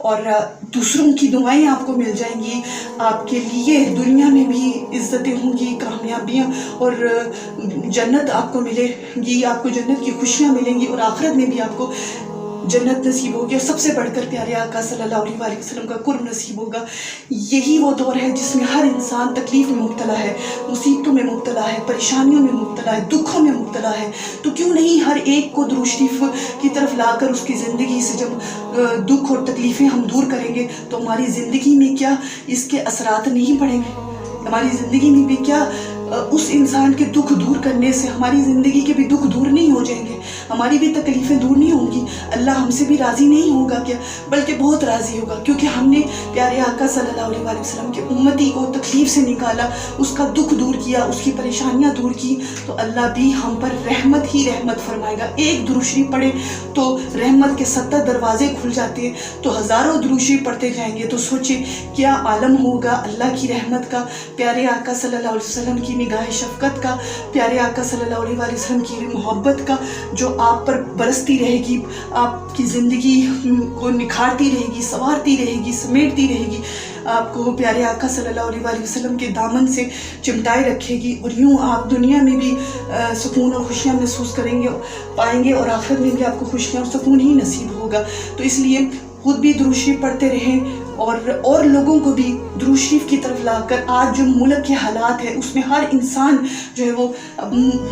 اور دوسروں کی دعائیں آپ کو مل جائیں گی، آپ کے لیے دنیا میں بھی عزتیں ہوں گی، کامیابیاں اور جنت آپ کو ملے گی، آپ کو جنت کی خوشیاں ملیں گی، اور آخرت میں بھی آپ کو جنت نصیب ہوگی، اور سب سے بڑھ کر پیارے آقا صلی اللہ علیہ وآلہ وسلم کا قرب نصیب ہوگا۔ یہی وہ دور ہے جس میں ہر انسان تکلیف میں مبتلا ہے، مصیبتوں میں مبتلا ہے، پریشانیوں میں مبتلا ہے، دکھوں میں مبتلا ہے۔ تو کیوں نہیں ہر ایک کو درود شریف کی طرف لا کر اس کی زندگی سے جب دکھ اور تکلیفیں ہم دور کریں گے تو ہماری زندگی میں کیا اس کے اثرات نہیں پڑیں گے؟ ہماری زندگی میں بھی کیا اس انسان کے دکھ دور کرنے سے ہماری زندگی کے بھی دکھ دور نہیں ہو جائیں گے؟ ہماری بھی تکلیفیں دور نہیں ہوں گی؟ اللہ ہم سے بھی راضی نہیں ہوگا کیا؟ بلکہ بہت راضی ہوگا، کیونکہ ہم نے پیارے آقا صلی اللہ علیہ وآلہ وسلم کے امتی کو تکلیف سے نکالا، اس کا دکھ دور کیا، اس کی پریشانیاں دور کی، تو اللہ بھی ہم پر رحمت ہی رحمت فرمائے گا۔ ایک درود شریف پڑھے تو رحمت کے 70 دروازے کھل جاتے ہیں، تو ہزاروں درود شریف پڑھتے جائیں گے تو سوچیں کیا عالم ہوگا اللہ کی رحمت کا، پیارے آقا صلی اللہ علیہ وسلم کی نگاہ شفقت کا، پیارے آقا صلی اللہ علیہ وآلہ وسلم کی محبت کا، جو آپ پر برستی رہے گی، آپ کی زندگی کو نکھارتی رہے گی، سنوارتی رہے گی، سمیٹتی رہے گی، آپ کو پیارے آقا صلی اللہ علیہ وآلہ وسلم کے دامن سے چمٹائے رکھے گی، اور یوں آپ دنیا میں بھی سکون اور خوشیاں محسوس کریں گے، پائیں گے، اور آخرت میں بھی آپ کو خوشیاں اور سکون ہی نصیب ہوگا۔ تو اس لیے خود بھی درود شریف پڑھتے رہیں، اور لوگوں کو بھی درود شریف کی طرف لا کر، آج جو ملک کے حالات ہیں اس میں ہر انسان جو ہے وہ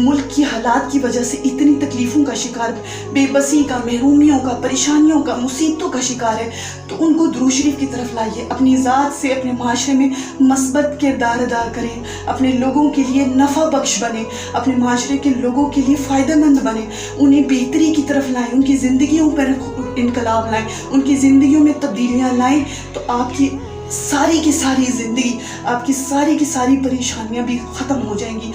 ملک کی حالات کی وجہ سے اتنی تکلیفوں کا شکار، بے بسی کا، محرومیوں کا، پریشانیوں کا، مصیبتوں کا شکار ہے، تو ان کو درود شریف کی طرف لائیے، اپنی ذات سے اپنے معاشرے میں مثبت کردار ادا کریں، اپنے لوگوں کے لیے نفع بخش بنیں، اپنے معاشرے کے لوگوں کے لیے فائدہ مند بنیں، انہیں بہتری کی طرف لائیں، ان کی زندگیوں پر انقلاب لائیں، ان کی زندگیوں میں تبدیلیاں لائیں، تو آپ کی ساری کی ساری زندگی، آپ کی ساری کی ساری پریشانیاں بھی ختم ہو جائیں گی۔